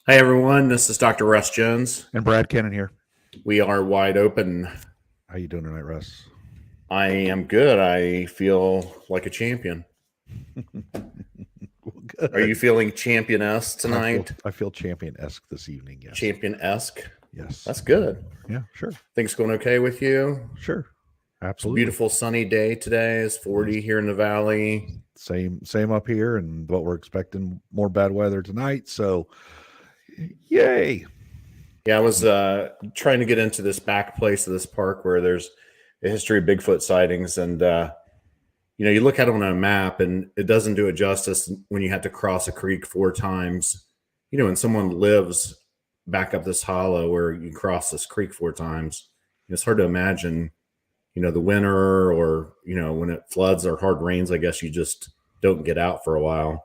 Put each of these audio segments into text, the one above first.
Hi, everyone. This is Dr. Russ Jones. And Brad Kennan here. We are wide open. How you doing tonight, Russ? I am good. I feel like a champion. Well, good. Are you feeling champion-esque I tonight? feel champion-esque this evening, yes. Champion-esque? Yes. That's good. Yeah, sure. Things going okay with you? Sure. It's a Absolutely. beautiful sunny day today. It's 40 here in the valley. Same up here, and what we're expecting more bad weather tonight. So yay. Yeah, I was trying to get into this back place of this park where there's a history of Bigfoot sightings, and you look at it on a map and it doesn't do it justice when you have to cross a creek 4 times. And someone lives back up this hollow where you cross this creek 4 times. It's hard to imagine, the winter or, when it floods or hard rains, I guess you just don't get out for a while.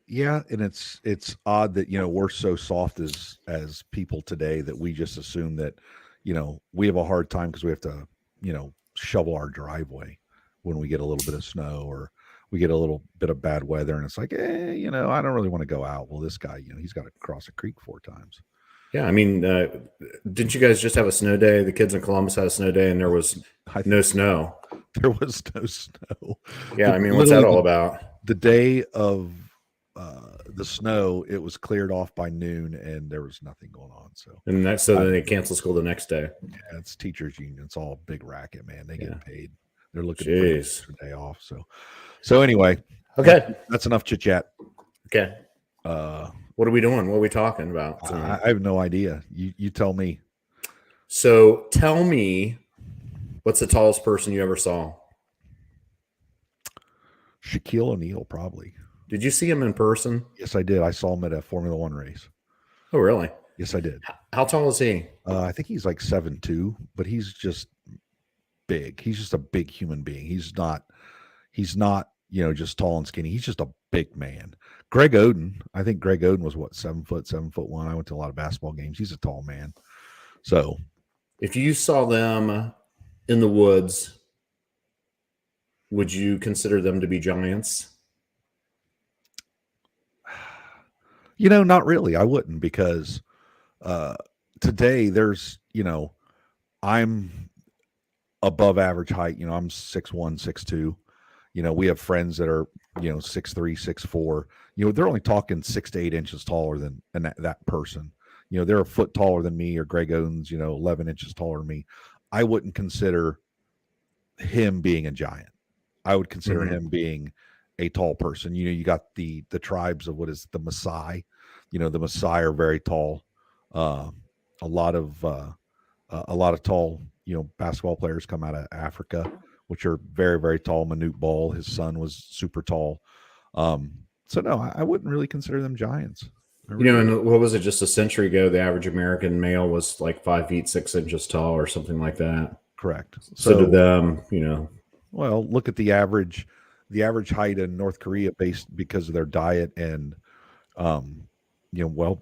Yeah, and it's odd that we're so soft as people today that we just assume that we have a hard time because we have to shovel our driveway when we get a little bit of snow or we get a little bit of bad weather, and it's like, I don't really want to go out. Well, this guy, he's got to cross a creek 4 times. Yeah, I mean, didn't you guys just have a snow day? The kids in Columbus had a snow day, and there was no snow. There was no snow. Yeah, I mean, what's that all about? The day of the snow, it was cleared off by noon, and there was nothing going on. So then they cancel school the next day. Yeah, it's teachers' union. It's all big racket, man. They get paid. They're looking for a day off. So anyway, okay, that's enough chit chat. Okay. What are we doing? What are we talking about tonight? I have no idea. You tell me. So tell me, what's the tallest person you ever saw? Shaquille O'Neal, probably. Did you see him in person? Yes, I did. I saw him at a Formula One race. Oh, really? Yes, I did. How tall is he? I think he's like 7'2", but he's just big. He's just a big human being. He's not just tall and skinny. He's just a big man. Greg Oden, I think Greg Oden was 7'1". I went to a lot of basketball games. He's a tall man. So if you saw them in the woods, would you consider them to be giants? Not really. I wouldn't, because today there's, I'm above average height. I'm 6'1", 6'2". We have friends that are, 6'3", 6'4". They're only talking 6 to 8 inches taller than that person. They're a foot taller than me, or Greg Oden's, 11 inches taller than me. I wouldn't consider him being a giant. I would consider him being a tall person. You got the tribes of what is the Maasai. The Maasai are very tall. A lot of tall, basketball players come out of Africa, which are very, very tall. Manute Ball, his son, was super tall. So no, I wouldn't really consider them giants. And what was it, just a century ago, the average American male was like 5 feet 6 inches tall or something like that. Correct. So to them, well, look at the average height in North Korea because of their diet and,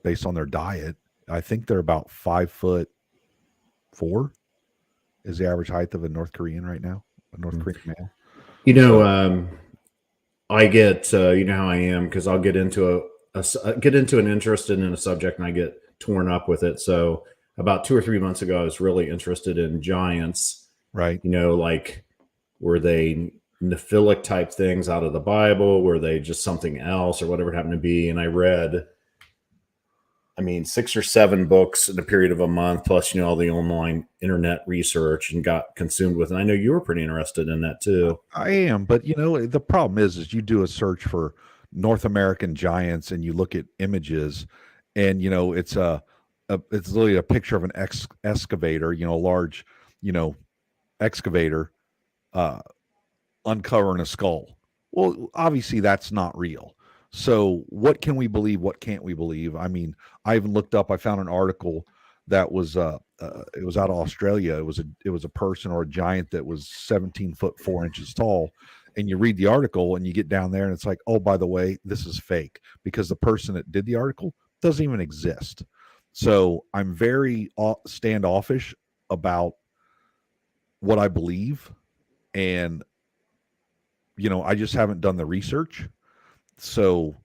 based on their diet, I think they're about 5'4" is the average height of a North Korean right now, a North Korean male. I get, how I am, because I'll get into an interest in a subject and I get torn up with it. So about 2 or 3 months ago, I was really interested in giants. Right. Like, were they Nephilic type things out of the Bible? Were they just something else, or whatever it happened to be? And I read, 6 or 7 books in a period of a month, plus, all the online internet research, and got consumed with it. And I know you were pretty interested in that too. I am, but the problem is you do a search for North American giants and you look at images, and it's it's literally a picture of an excavator, a large, excavator uncovering a skull. Well, obviously that's not real. So what can we believe? What can't we believe? I even looked up. I found an article that was it was out of Australia. It was a person or a giant that was 17 foot 4 inches tall. And you read the article and you get down there and it's like, oh, by the way, this is fake, because the person that did the article doesn't even exist. So I'm very standoffish about what I believe. And, I just haven't done the research. So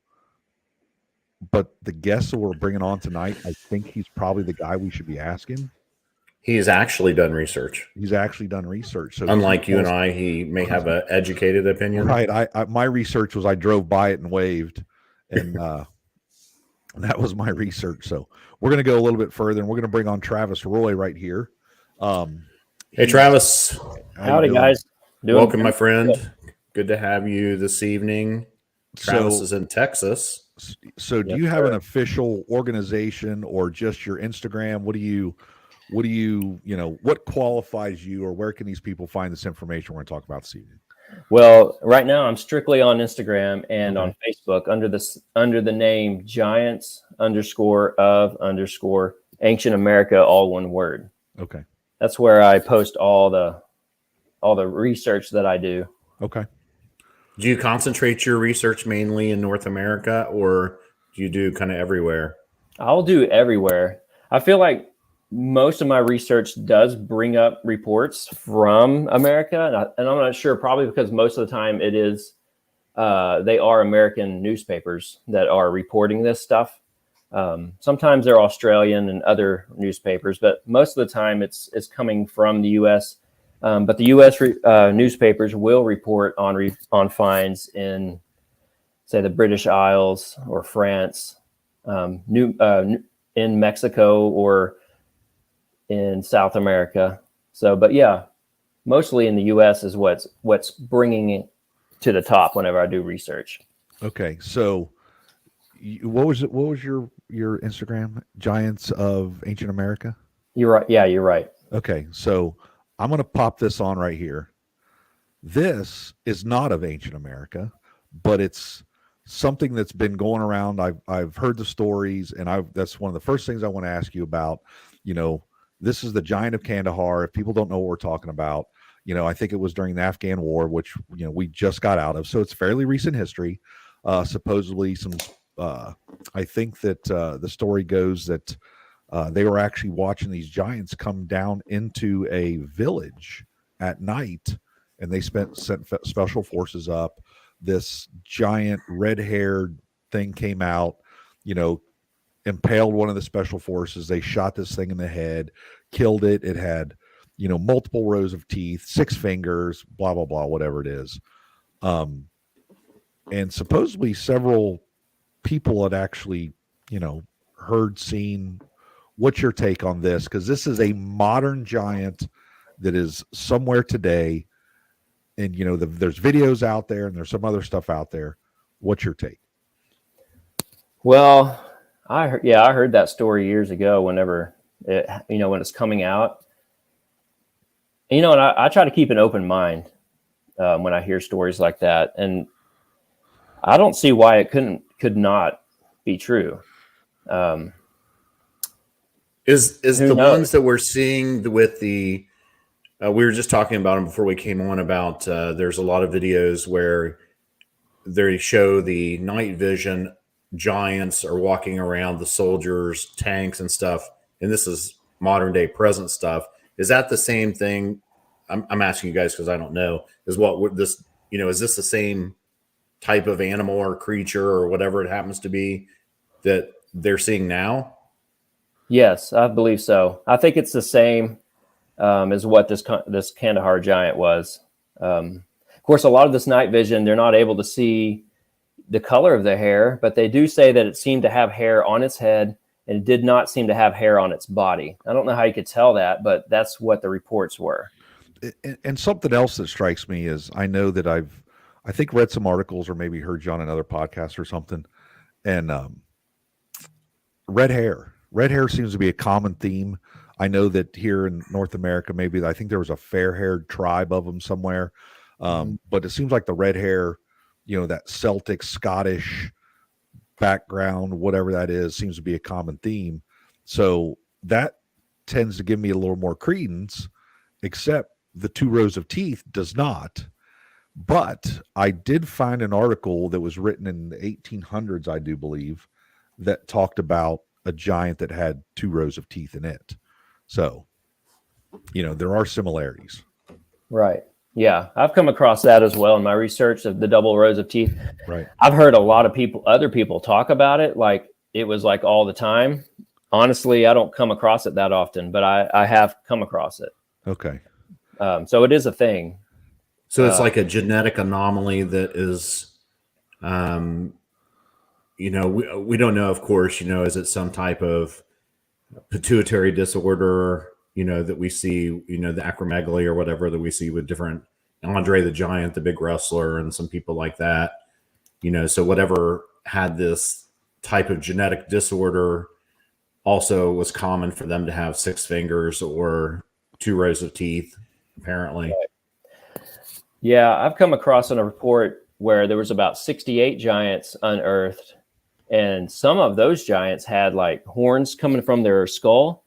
but the guest that we're bringing on tonight, I think he's probably the guy we should be asking. He's actually done research. He's actually done research. So unlike you and I, he may have an educated opinion. Right. I my research was I drove by it and waved, and that was my research. So we're going to go a little bit further, and we're going to bring on Travis Roy right here. Hey, Travis. Howdy, guys. Welcome, my friend. Good to have you this evening. Travis is in Texas. So do you have an official organization or just your Instagram? What qualifies you, or where can these people find this information we're going to talk about this evening? Well, right now I'm strictly on Instagram and on Facebook under the name Giants_of_Ancient America, all one word. Okay. That's where I post all the research that I do. Okay. Do you concentrate your research mainly in North America, or do you do kind of everywhere? I'll do everywhere. I feel like most of my research does bring up reports from America, and I'm not sure, probably because most of the time it is they are American newspapers that are reporting this stuff. Sometimes they're Australian and other newspapers, but most of the time it's coming from the U.S. But the U.S. Newspapers will report on finds in, say, the British Isles or France, in Mexico or in South America. So, but yeah, mostly in the U.S. is what's bringing it to the top whenever I do research. Okay, so what was your Instagram? Giants of Ancient America? You're right. Yeah, you're right. Okay, so I'm going to pop this on right here. This is not of Ancient America, but it's something that's been going around. I've heard the stories, and that's one of the first things I want to ask you about. This is the Giant of Kandahar. If people don't know what we're talking about, I think it was during the Afghan War, which we just got out of. So it's fairly recent history. Supposedly, I think that the story goes that they were actually watching these giants come down into a village at night, and they sent special forces up. This giant red-haired thing came out, impaled one of the special forces. They shot this thing in the head, killed it. It had, multiple rows of teeth, 6 fingers, blah, blah, blah, whatever it is. And supposedly several people had actually, seen. What's your take on this? Because this is a modern giant that is somewhere today. And, there's videos out there and there's some other stuff out there. What's your take? Well, I heard that story years ago whenever when it's coming out. And I try to keep an open mind when I hear stories like that. And I don't see why it could not be true. Is the ones that we're seeing with the we were just talking about them before we came on about there's a lot of videos where they show the night vision giants are walking around the soldiers, tanks and stuff, and this is modern day present stuff. Is that the same thing? I'm asking you guys because I don't know. Is this the same type of animal or creature or whatever it happens to be that they're seeing now? Yes, I believe so. I think it's the same as what this Kandahar giant was. Of course, a lot of this night vision, they're not able to see the color of the hair, but they do say that it seemed to have hair on its head and it did not seem to have hair on its body. I don't know how you could tell that, but that's what the reports were. And something else that strikes me is I know that I think read some articles or maybe heard you on another podcast or something, and red hair seems to be a common theme. I know that here in North America, maybe I think there was a fair-haired tribe of them somewhere, but it seems like the red hair, that Celtic, Scottish background, whatever that is, seems to be a common theme. So that tends to give me a little more credence, except the 2 rows of teeth does not. But I did find an article that was written in the 1800s, I do believe, that talked about a giant that had 2 rows of teeth in it. So, there are similarities. Right. Yeah, I've come across that as well in my research of the double rows of teeth. Right. I've heard a lot of other people talk about it like it was like all the time. Honestly, I don't come across it that often, but I have come across it. Okay. So it is a thing. So it's like a genetic anomaly that is, we don't know, of course, is it some type of pituitary disorder, that we see, the acromegaly or whatever that we see with different Andre the Giant, the big wrestler, and some people like that, so whatever had this type of genetic disorder also was common for them to have 6 fingers or 2 rows of teeth, apparently. Yeah, I've come across a report where there was about 68 giants unearthed, and some of those giants had like horns coming from their skull.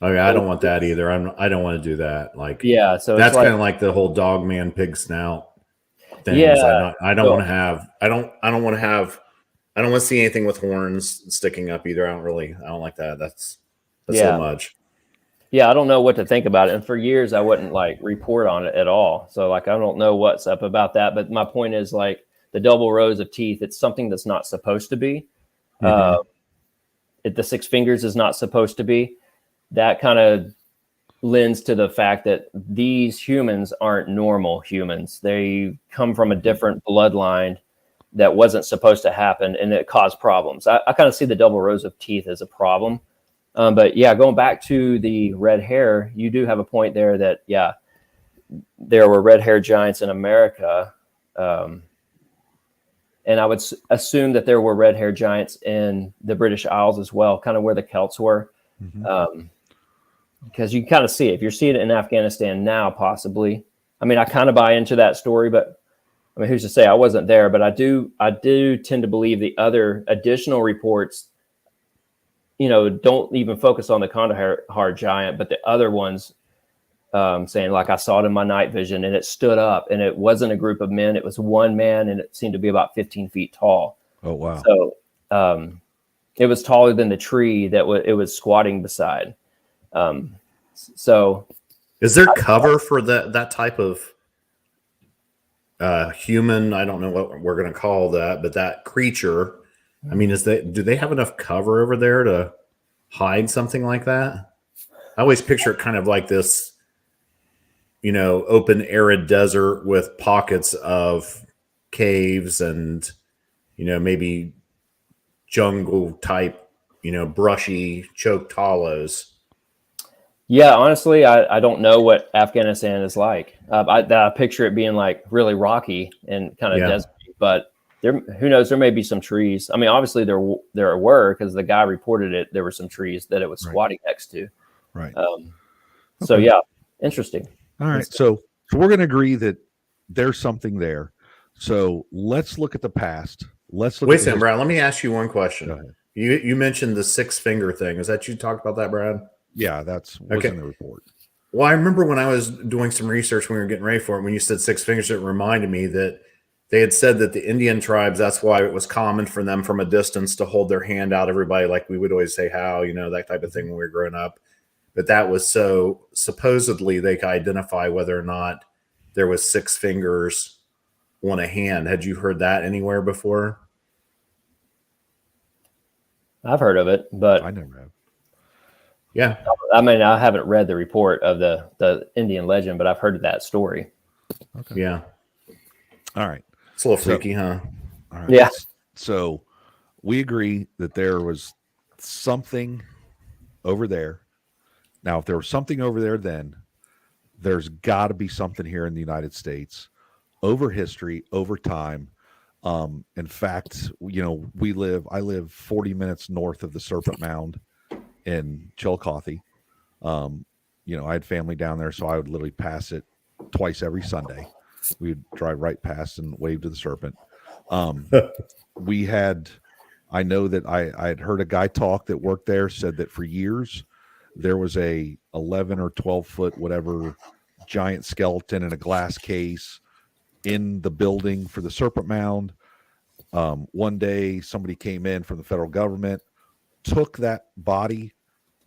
Oh yeah, I don't want that either. I don't want to do that. Like, yeah, so that's it's like, kind of like the whole dog man pig snout things. Yeah, I don't want to have. I don't want to have. I don't want to see anything with horns sticking up either. I don't like that. That's Yeah. so much. Yeah, I don't know what to think about it. And for years, I wouldn't like report on it at all. So like, I don't know what's up about that. But my point is like the double rows of teeth, it's something that's not supposed to be. The 6 fingers is not supposed to be. That kind of lends to the fact that these humans aren't normal humans. They come from a different bloodline that wasn't supposed to happen, and it caused problems. I kind of see the double rows of teeth as a problem. But yeah, going back to the red hair, you do have a point there that, yeah, there were red hair giants in America. And I would assume that there were red hair giants in the British Isles as well, kind of where the Celts were. Because you can kind of see it. If you're seeing it in Afghanistan now, possibly. I mean, I kind of buy into that story, but I mean, who's to say? I wasn't there, but I do tend to believe the other additional reports, don't even focus on the Kandahar giant, but the other ones saying like, I saw it in my night vision and it stood up and it wasn't a group of men. It was one man and it seemed to be about 15 feet tall. Oh, wow. So it was taller than the tree that it was squatting beside. So is there cover for that type of human? I don't know what we're going to call that, but that creature, I mean, do they have enough cover over there to hide something like that? I always picture it kind of like this, open arid desert with pockets of caves and, maybe jungle type, brushy choked hollows. Yeah, honestly, I don't know what Afghanistan is like. I picture it being like really rocky and kind of desert, but who knows? There may be some trees. I mean, obviously there were, because the guy reported it. There were some trees that it was squatting next to. Right. So yeah, interesting. All right. So we're going to agree that there's something there. So let's look at the past. Wait a second, Brad. Let me ask you one question. You mentioned the 6 finger thing. Is that you talked about that, Brad? Yeah, that's what's in the report. Well, I remember when I was doing some research when we were getting ready for it, when you said 6 fingers, it reminded me that they had said that the Indian tribes, that's why it was common for them from a distance to hold their hand out, everybody, like we would always say how, that type of thing when we were growing up. But that was so supposedly they could identify whether or not there was 6 fingers on a hand. Had you heard that anywhere before? I've heard of it, but I never have. Yeah. I mean, I haven't read the report of the Indian legend, but I've heard of that story. Okay. Yeah. All right. It's a little freaky, huh? All right. Yeah. So we agree that there was something over there. Now, if there was something over there, then there's got to be something here in the United States over history, over time. In fact, I live 40 minutes north of the Serpent Mound in Chillicothe. I had family down there, so I would literally pass it twice every Sunday. We would drive right past and wave to the serpent. I know that I had heard a guy talk that worked there, said that for years there was a 11 or 12 foot, whatever, giant skeleton in a glass case in the building for the Serpent Mound. One day somebody came in from the federal government, took that body,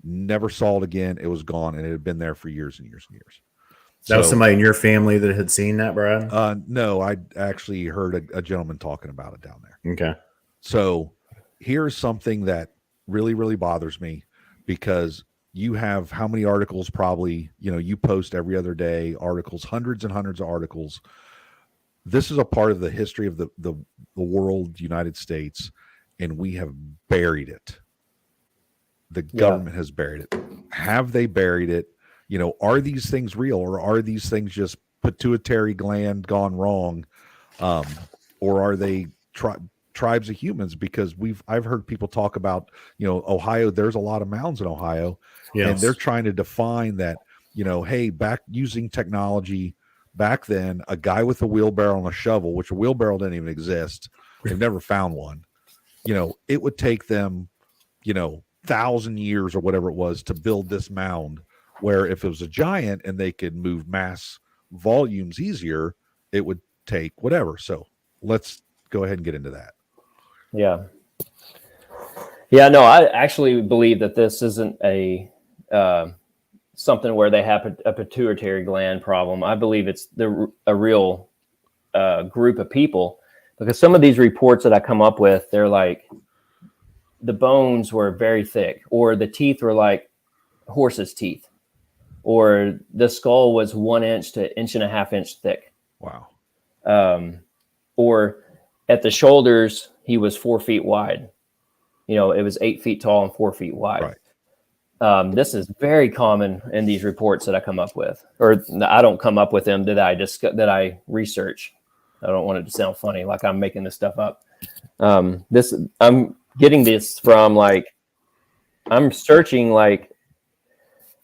never saw it again. It was gone, and it had been there for years and years and years. That was So, somebody in your family that had seen that, Brad? no, I actually heard a gentleman talking about it down there. Okay. So here's something that really, really bothers me, because you have how many articles? Probably, you post every other day articles, hundreds and hundreds of articles. This is a part of the history of the world, United States, and we have buried it. The government has buried it. Have they buried it? Are these things real, or are these things just pituitary gland gone wrong? Or are they tribes of humans? Because I've heard people talk about, Ohio, there's a lot of mounds in Ohio, and they're trying to define that, hey, back using technology back then, a guy with a wheelbarrow and a shovel, which a wheelbarrow didn't even exist. They've never found one. It would take them, 1,000 years or whatever it was to build this mound, where if it was a giant and they could move mass volumes easier, it would take whatever. So let's go ahead and get into that. Yeah. No, I actually believe that this isn't a something where they have a pituitary gland problem. I believe it's a real group of people, because some of these reports that I come up with, they're like the bones were very thick, or the teeth were like horse's teeth, or the skull was 1 inch to 1.5 inches thick. Wow. Or at the shoulders, he was 4 feet wide. It was 8 feet tall and 4 feet wide. Right. This is very common in these reports that I come up with, or I don't come up with them, that I research. I don't want it to sound funny, like I'm making this stuff up. I'm getting this from I'm searching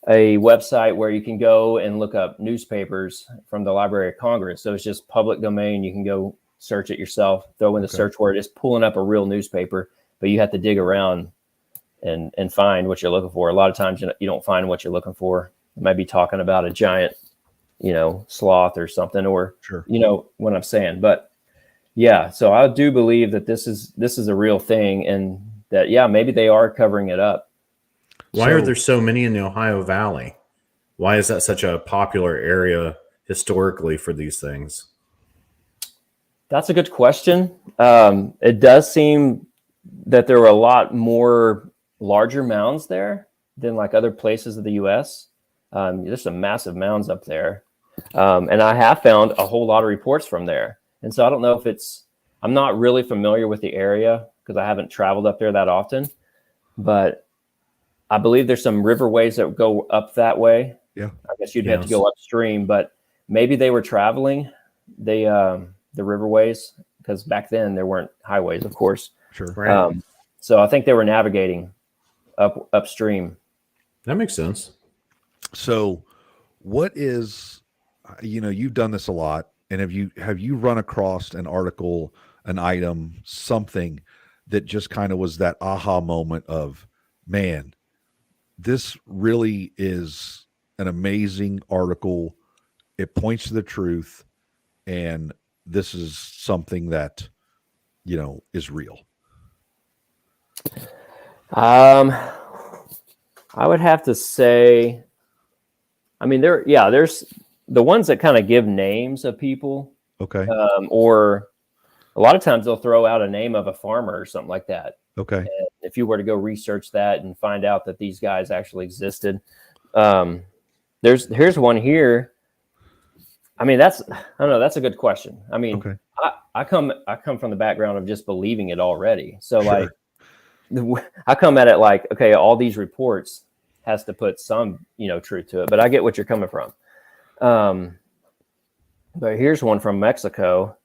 a website where you can go and look up newspapers from the Library of Congress. So it's just public domain. You can go search it yourself, throw in the search word. It's pulling up a real newspaper, but you have to dig around and find what you're looking for. A lot of times you don't find what you're looking for. You might be talking about a giant, sloth or something, or, what I'm saying. But yeah, so I do believe that this is a real thing, and that, maybe they are covering it up. Why are there so many in the Ohio Valley? Why is that such a popular area historically for these things? That's a good question. It does seem that there were a lot more larger mounds there than other places of the U.S. There's some massive mounds up there. And I have found a whole lot of reports from there. And so I don't know if I'm not really familiar with the area, because I haven't traveled up there that often, but I believe there's some riverways that go up that way. Yeah. I guess you'd have to go upstream, but maybe they were traveling the riverways, because back then there weren't highways, of course. Sure. Right. So I think they were navigating upstream. That makes sense. So what is, you've done this a lot, and have you run across an article, an item, something that just kind of was that aha moment of, man, this really is an amazing article. It points to the truth, and this is something that, is real. I would have to say, there's the ones that kind of give names of people. Okay. Or a lot of times they'll throw out a name of a farmer or something like that. Okay. And if you were to go research that and find out that these guys actually existed, here's one here. That's a good question. Okay. I come from the background of just believing it already. So I come at it okay, all these reports has to put some, truth to it, but I get what you're coming from. But here's one from Mexico.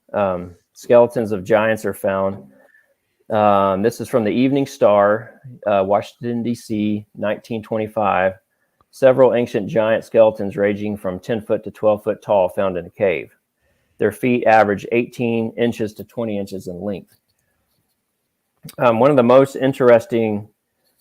Skeletons of giants are found. This is from the Evening Star, Washington, D.C., 1925. Several ancient giant skeletons ranging from 10 foot to 12 foot tall found in a cave. Their feet average 18 inches to 20 inches in length. One of the most interesting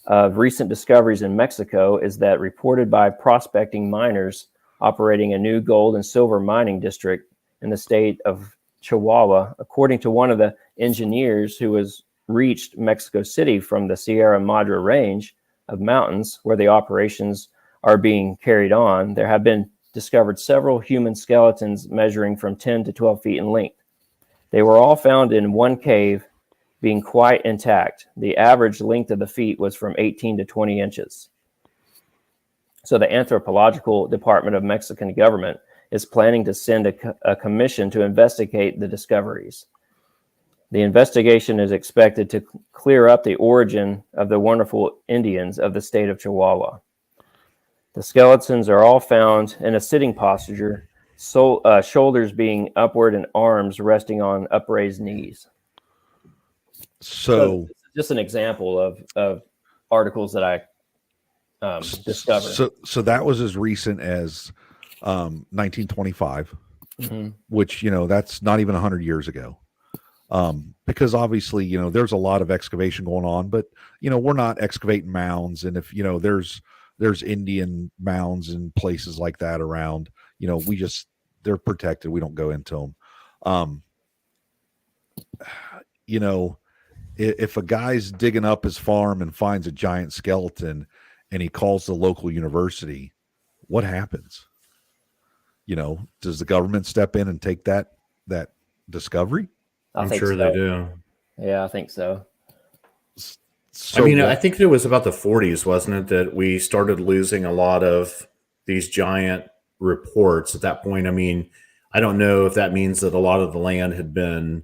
recent discoveries in Mexico is that, reported by prospecting miners operating a new gold and silver mining district in the state of Chihuahua, according to one of the engineers who has reached Mexico City from the Sierra Madre range of mountains where the operations are being carried on, there have been discovered several human skeletons measuring from 10 to 12 feet in length. They were all found in one cave, being quite intact. The average length of the feet was from 18 to 20 inches. So the Anthropological Department of Mexican government is planning to send a commission to investigate the discoveries. The investigation is expected to clear up the origin of the wonderful Indians of the state of Chihuahua. The skeletons are all found in a sitting posture, shoulders being upward and arms resting on upraised knees. So just an example of articles that I discovered. So that was as recent as 1925, which, that's not even 100 years ago. Because obviously, there's a lot of excavation going on, but, we're not excavating mounds. And if, there's Indian mounds and places like that around, they're protected. We don't go into them. If a guy's digging up his farm and finds a giant skeleton and he calls the local university, what happens? Does the government step in and take that discovery? I'm sure they do. Yeah, I think so. I think it was about the 40s, wasn't it, that we started losing a lot of these giant reports at that point. I don't know if that means that a lot of the land had been,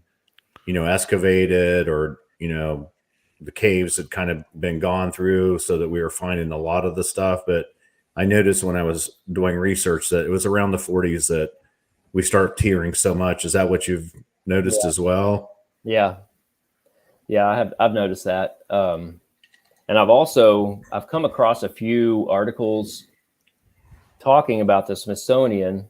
excavated, or, the caves had kind of been gone through, so that we were finding a lot of the stuff. But I noticed when I was doing research that it was around the 40s that we start tearing so much. Is that what you've noticed as well? Yeah, I've noticed that. And I've come across a few articles talking about the Smithsonian.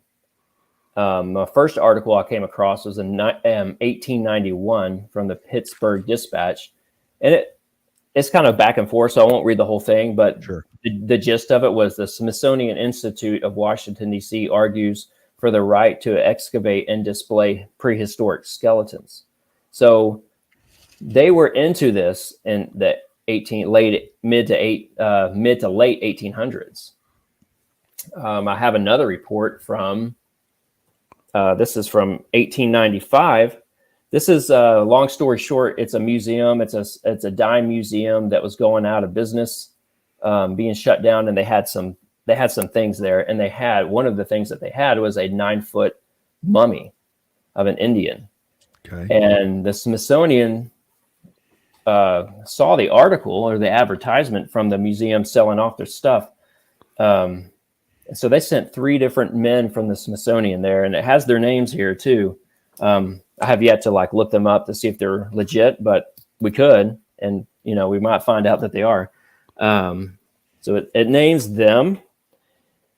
My first article I came across was in 1891 from the Pittsburgh Dispatch, and it's kind of back and forth, so I won't read the whole thing, but sure. The gist of it was the Smithsonian Institute of Washington, D.C. argues for the right to excavate and display prehistoric skeletons. So they were into this in the mid to late 1800s. I have another report from this is from 1895. This is long story short. It's a museum. It's a dime museum that was going out of business, being shut down, and they had some things there. And one of the things that they had was a 9-foot mummy of an Indian. Okay. And the Smithsonian saw the article or the advertisement from the museum selling off their stuff. So they sent 3 different men from the Smithsonian there, and it has their names here too. I have yet to look them up to see if they're legit, but we could, and we might find out that they are. So it names them,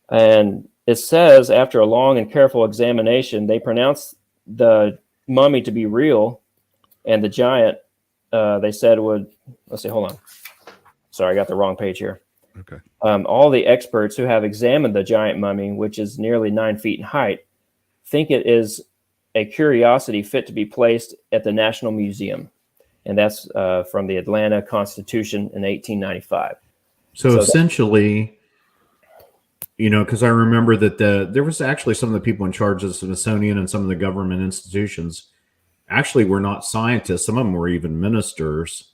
and it says, after a long and careful examination, they pronounced the mummy to be real, and the giant, they said hold on. Sorry, I got the wrong page here. Okay. All the experts who have examined the giant mummy, which is nearly 9 feet in height, think it is a curiosity fit to be placed at the National Museum. And that's from the Atlanta Constitution in 1895. So essentially, because I remember that there was actually some of the people in charge of the Smithsonian and some of the government institutions actually were not scientists. Some of them were even ministers.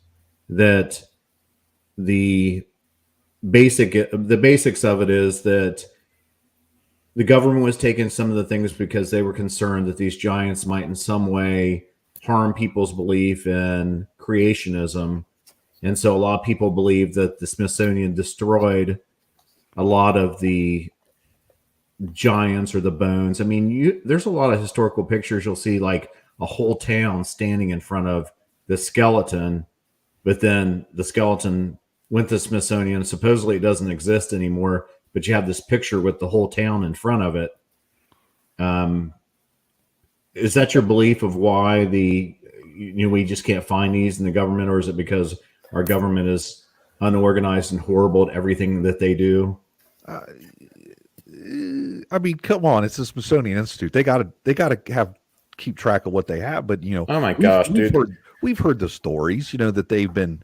That the basics of it is that the government was taking some of the things because they were concerned that these giants might in some way harm people's belief in creationism. And so a lot of people believe that the Smithsonian destroyed a lot of the giants or the bones. There's a lot of historical pictures. You'll see a whole town standing in front of the skeleton, but then the skeleton went to Smithsonian. Supposedly it doesn't exist anymore, but you have this picture with the whole town in front of it. Is that your belief of why we just can't find these in the government, or is it because our government is unorganized and horrible at everything that they do? Come on, it's the Smithsonian Institute. They gotta keep track of what they have. But oh my gosh, dude, we've heard the stories, that they've been,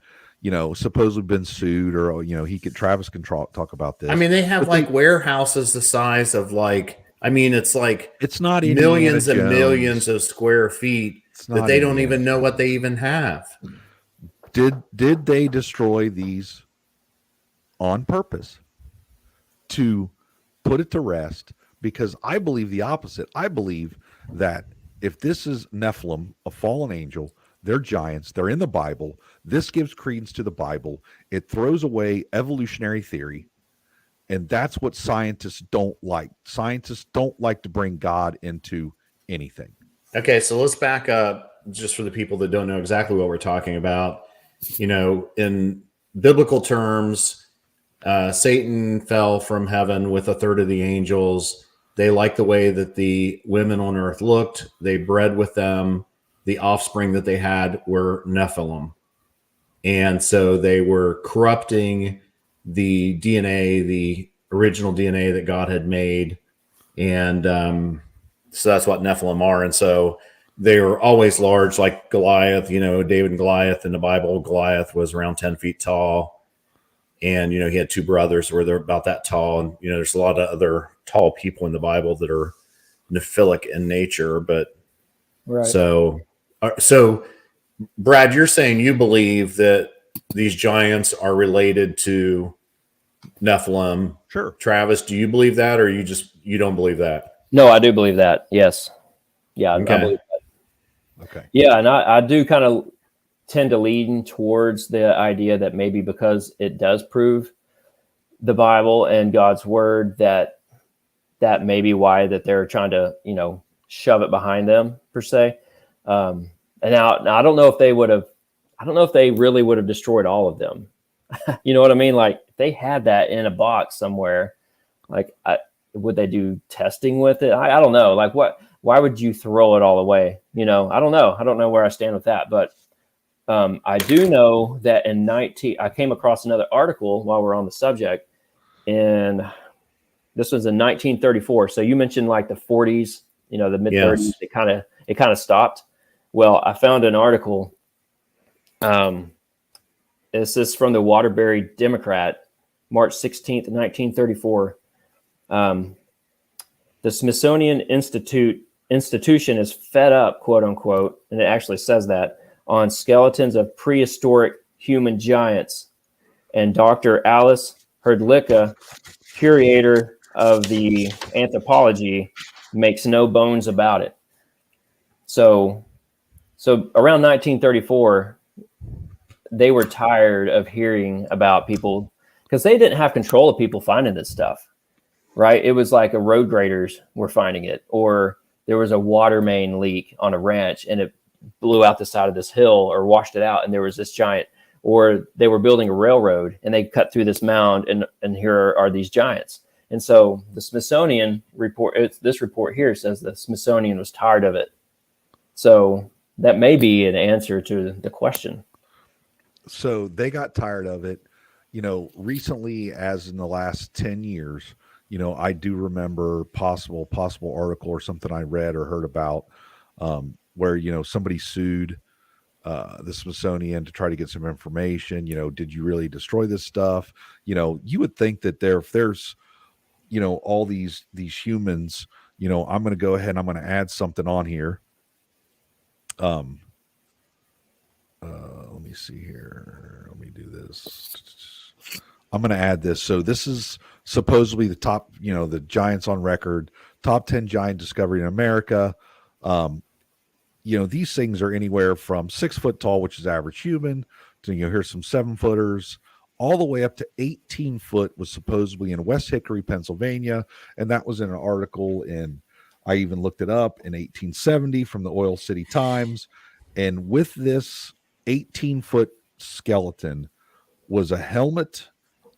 supposedly been sued, or Travis can talk about this. I mean, they have But like warehouses the size of it's like it's not millions Indiana and Jones. millions of square feet that they don't even know what they even have. Did they destroy these on purpose to put it to rest? Because I believe the opposite. I believe that if this is Nephilim, a fallen angel, they're giants, they're in the Bible, this gives credence to the Bible, it throws away evolutionary theory, and that's what scientists don't like. Scientists don't like to bring God into anything. Okay, so let's back up just for the people that don't know exactly what we're talking about. In biblical terms, Satan fell from heaven with a third of the angels. They liked the way that the women on earth looked. They bred with them. The offspring that they had were Nephilim. And so they were corrupting the DNA, the original DNA that God had made. And so that's what Nephilim are. And so they were always large, like Goliath, David and Goliath in the Bible. Goliath was around 10 feet tall. And, he had two brothers where they're about that tall. And, there's a lot of other tall people in the Bible that are Nephilic in nature. But right. So Brad, you're saying you believe that these giants are related to Nephilim. Sure. Travis, do you believe that, or you don't believe that? No, I do believe that. Yes. Yeah, okay. I believe that. Okay. Yeah, and I do kind of tend to lean towards the idea that maybe because it does prove the Bible and God's word that may be why that they're trying to, shove it behind them per se. And now I don't know if they really would have destroyed all of them. You know what I mean? Like if they had that in a box somewhere, would they do testing with it? I don't know. Like why would you throw it all away? I don't know. I don't know where I stand with that, but I do know that I came across another article while we're on the subject, and this was in 1934. So you mentioned like the 40s, the mid 30s, yes. it kind of stopped. Well, I found an article. This is from the Waterbury Democrat, March 16th, 1934. The Smithsonian institution is fed up, quote unquote, and it actually says that, on skeletons of prehistoric human giants. And Dr. Alice Herdlicka, curator of the anthropology, makes no bones about it. So around 1934, they were tired of hearing about people, because they didn't have control of people finding this stuff, right? It was like a road graders were finding it, or there was a water main leak on a ranch and it blew out the side of this hill or washed it out, and there was this giant, or they were building a railroad and they cut through this mound and here are these giants. And so the Smithsonian report, this report here says the Smithsonian was tired of it. So that may be an answer to the question. So they got tired of it, recently, as in the last 10 years, I do remember possible article or something I read or heard about, where, somebody sued the Smithsonian to try to get some information. Did you really destroy this stuff? You would think that if there's, all these humans, I'm going to go ahead and I'm going to add something on here. Let me see here. Let me do this. I'm going to add this. So this is supposedly the top, the giants on record, top 10 giant discovery in America. These things are anywhere from 6 foot tall, which is average human, to, here's some 7-footers, all the way up to 18 foot was supposedly in West Hickory, Pennsylvania. And that was in an article I even looked it up, in 1870 from the Oil City Times. And with this 18-foot skeleton was a helmet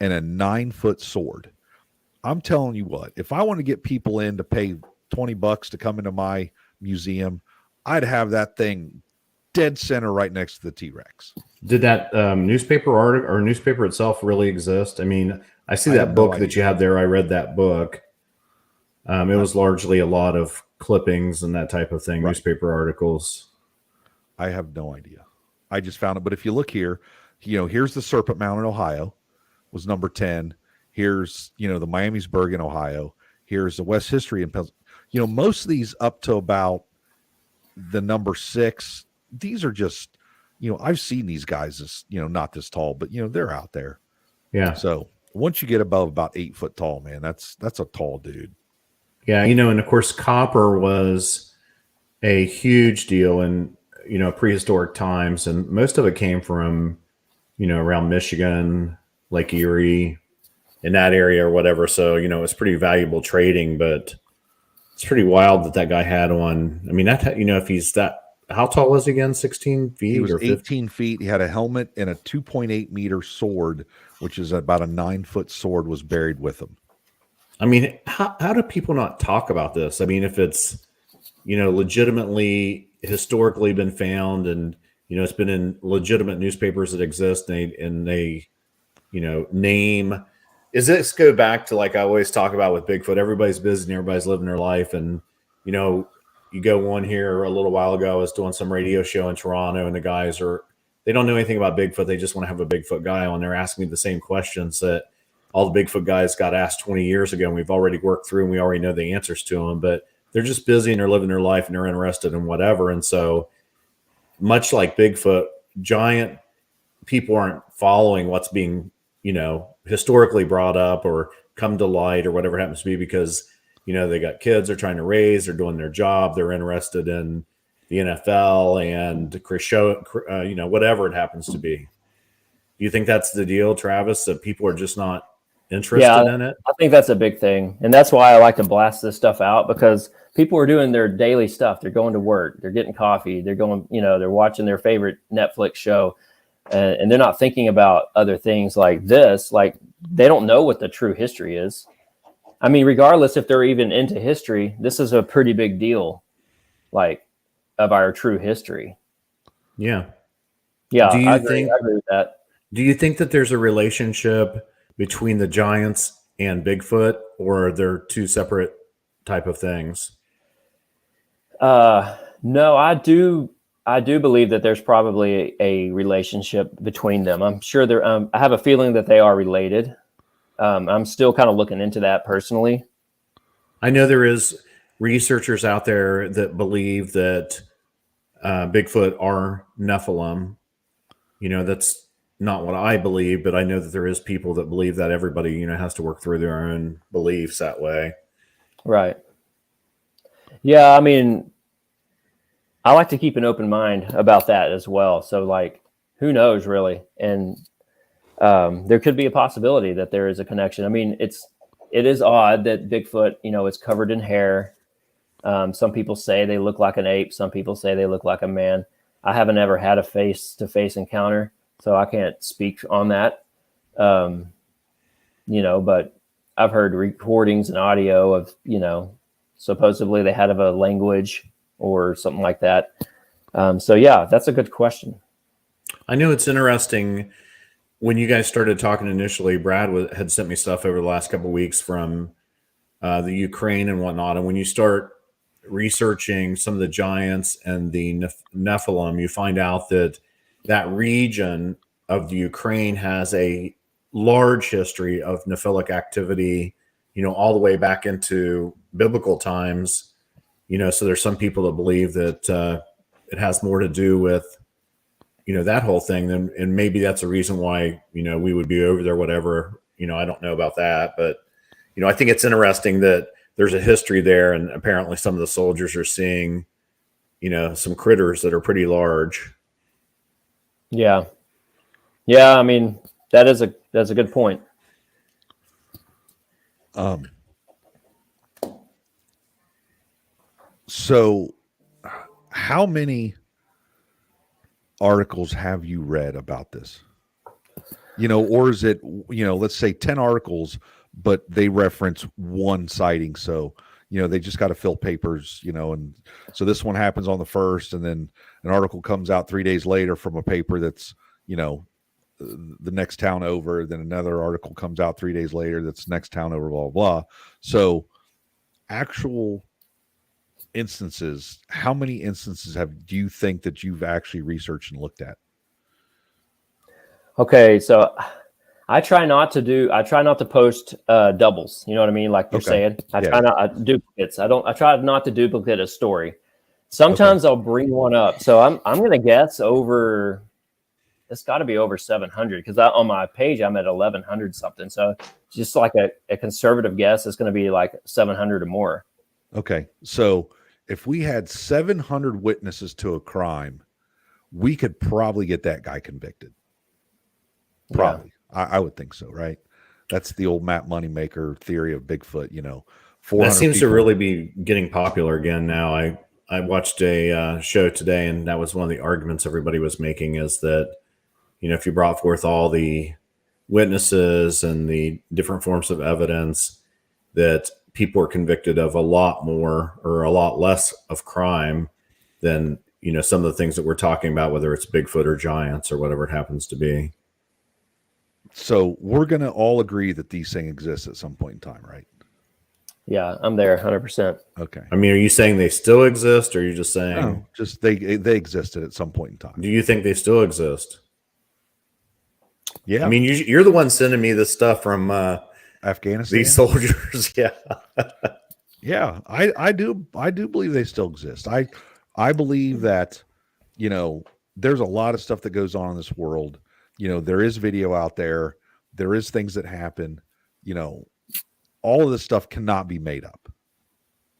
and a 9-foot sword. I'm telling you what, if I want to get people in to pay $20 to come into my museum, I'd have that thing dead center right next to the T-Rex. Did that newspaper article or newspaper itself really exist? I mean, I see that book that you have there. I read that book. It was largely a lot of clippings and that type of thing, right. Newspaper articles. I have no idea. I just found it. But if you look here, here's the Serpent Mound in Ohio was number 10. Here's, the Miamisburg in Ohio. Here's the West History in Pennsylvania. Most of these up to about the number 6, these are just, I've seen these guys as, not this tall, but they're out there. Yeah. So once you get above about 8 foot tall, man, that's a tall dude. Yeah. And of course, copper was a huge deal in, prehistoric times. And most of it came from, around Michigan, Lake Erie, in that area or whatever. So, it's pretty valuable trading, but it's pretty wild that guy had on. I mean, if he's that, how tall was he again? 16 feet? He was or 18 feet. He had a helmet and a 2.8 meter sword, which is about a 9 foot sword, was buried with him. I mean, how do people not talk about this? I mean, if it's, legitimately historically been found and, it's been in legitimate newspapers that exist and they name. Is this go back to, like I always talk about with Bigfoot, everybody's busy and everybody's living their life. And, you go on here a little while ago, I was doing some radio show in Toronto and the guys they don't know anything about Bigfoot. They just want to have a Bigfoot guy on there asking me the same questions that all the Bigfoot guys got asked 20 years ago. And we've already worked through and we already know the answers to them, but they're just busy and they're living their life and they're interested in whatever. And so much like Bigfoot, giant people aren't following what's being, historically brought up or come to light or whatever it happens to be because, they got kids they're trying to raise, they're doing their job, they're interested in the NFL and Chris show, whatever it happens to be. Do you think that's the deal, Travis, that people are just not interested in it? I think that's a big thing. And that's why I like to blast this stuff out, because people are doing their daily stuff. They're going to work, they're getting coffee, they're going, they're watching their favorite Netflix show. And they're not thinking about other things like this. Like, they don't know what the true history is. I mean, regardless if they're even into history, this is a pretty big deal, like, of our true history. Yeah. Yeah. I agree with that. Do you think that there's a relationship between the giants and Bigfoot, or are there two separate type of things? No, I do believe that there's probably a relationship between them. I'm sure I have a feeling that they are related. I'm still kind of looking into that personally. I know there is researchers out there that believe that Bigfoot are Nephilim. That's not what I believe, but I know that there is people that believe that. Everybody, has to work through their own beliefs that way. Right. Yeah, I mean, I like to keep an open mind about that as well. So, like, who knows, really? And there could be a possibility that there is a connection. I mean, it is odd that Bigfoot, is covered in hair. Some people say they look like an ape. Some people say they look like a man. I haven't ever had a face-to-face encounter, so I can't speak on that. But I've heard recordings and audio of, supposedly they had a language or something like that. So yeah, that's a good question. I know it's interesting. When you guys started talking initially, Brad had sent me stuff over the last couple of weeks from the Ukraine and whatnot. And when you start researching some of the giants and the Nephilim, you find out that region of the Ukraine has a large history of Nephilic activity, all the way back into biblical times. So there's some people that believe that it has more to do with, that whole thing. And maybe that's a reason why, we would be over there, whatever, I don't know about that, but, I think it's interesting that there's a history there. And apparently some of the soldiers are seeing, some critters that are pretty large. Yeah. Yeah. I mean, that's a good point. So how many articles have you read about this? Or is it, let's say 10 articles, but they reference one sighting. So, they just got to fill papers, and so this one happens on the 1st, and then an article comes out 3 days later from a paper that's, the next town over. Then another article comes out 3 days later that's next town over, blah, blah, blah. So actual instances, how many instances do you think that you've actually researched and looked at? Okay, so I try not to post doubles. You know what I mean? Like you're saying, I try not duplicates. I try not to duplicate a story. Sometimes I'll bring one up. So I'm going to guess over, it's got to be over 700 because on my page, I'm at 1100 something. So just like a conservative guess, it's going to be like 700 or more. Okay. So if we had 700 witnesses to a crime, we could probably get that guy convicted. Probably. Yeah. I would think so, right? That's the old Matt Moneymaker theory of Bigfoot, you know. That seems to really be getting popular again now. I watched a show today, and that was one of the arguments everybody was making is that, you know, if you brought forth all the witnesses and the different forms of evidence, that people are convicted of a lot more or a lot less of crime than, you know, some of the things that we're talking about, whether it's Bigfoot or giants or whatever it happens to be. So we're going to all agree that these things exist at some point in time, right? Yeah, I'm there 100%. Okay. I mean, are you saying they still exist, or are you just saying? No, just they existed at some point in time. Do you think they still exist? Yeah. I mean, you're the one sending me this stuff from Afghanistan. These soldiers, yeah. Yeah, I do believe they still exist. I believe that, you know, there's a lot of stuff that goes on in this world. You know, there is video out there. There is things that happen. You know, all of this stuff cannot be made up.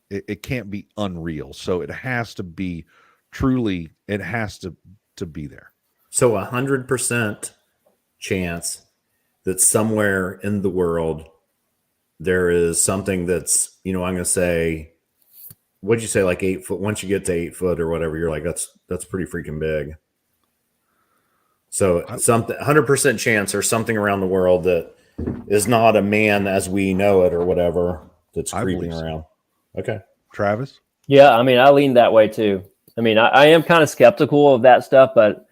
It can't be unreal. So it has to be truly, it has to be there. So 100% chance that somewhere in the world there is something that's, you know, I'm going to say, what'd you say, like 8 foot? Once you get to 8 foot or whatever, you're like, that's pretty freaking big. So something 100% chance or something around the world that is not a man as we know it or whatever that's creeping around. Okay. Travis? Yeah, I mean, I lean that way too. I mean, I am kind of skeptical of that stuff, but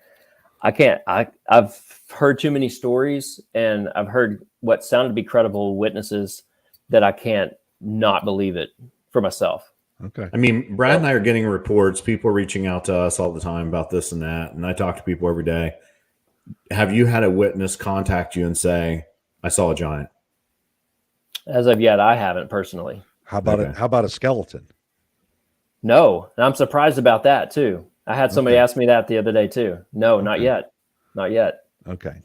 I can't. I've heard too many stories, and I've heard what sounded to be credible witnesses that I can't not believe it for myself. Okay. I mean, Brad and I are getting reports. People are reaching out to us all the time about this and that, and I talk to people every day. Have you had a witness contact you and say, I saw a giant? As of yet, I haven't personally. How about a skeleton? No, and I'm surprised about that too. I had somebody ask me that the other day too. No, not yet. Not yet. Okay.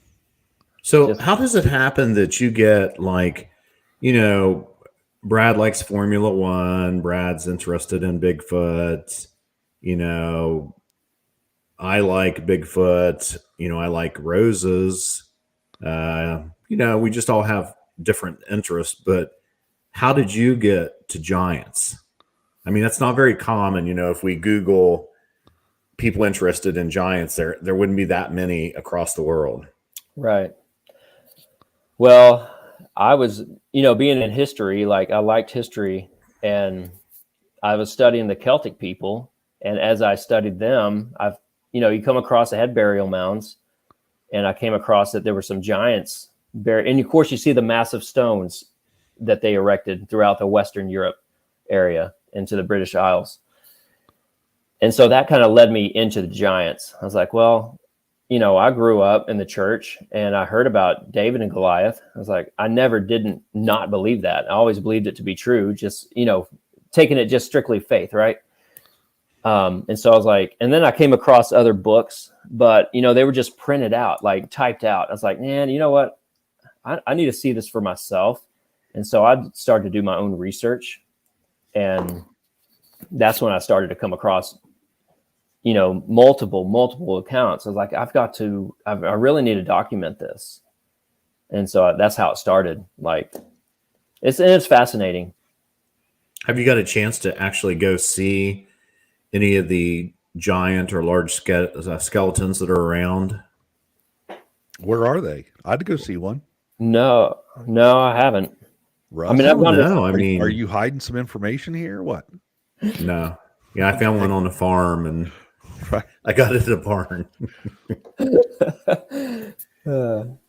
So how does it happen that you get, like, you know, Brad likes Formula One, Brad's interested in Bigfoot, you know, I like Bigfoot, you know, I like roses, you know, we just all have different interests, but how did you get to giants? I mean, that's not very common. You know, if we Google people interested in giants, there wouldn't be that many across the world. Right. Well, I was, you know, being in history, like I liked history, and I was studying the Celtic people. And as I studied them, you come across the head burial mounds, and I came across that there were some giants buried. And of course, you see the massive stones that they erected throughout the Western Europe area into the British Isles. And so that kind of led me into the giants. I was like, well, you know, I grew up in the church and I heard about David and Goliath. I was like, I never didn't not believe that. I always believed it to be true, just, you know, taking it just strictly faith, right? And so I was like, and then I came across other books, but, you know, they were just printed out, like typed out. I was like, man, you know what? I need to see this for myself. And so I started to do my own research. And that's when I started to come across, you know, multiple accounts. I was like, I really need to document this. And so that's how it started. Like, it's fascinating. Have you got a chance to actually go see any of the giant or large skeletons that are around? Where are they? I'd go see one. No, I haven't. Russ? I mean, are you hiding some information here? Or what? No. Yeah, I found one on a farm, and I got it at a barn.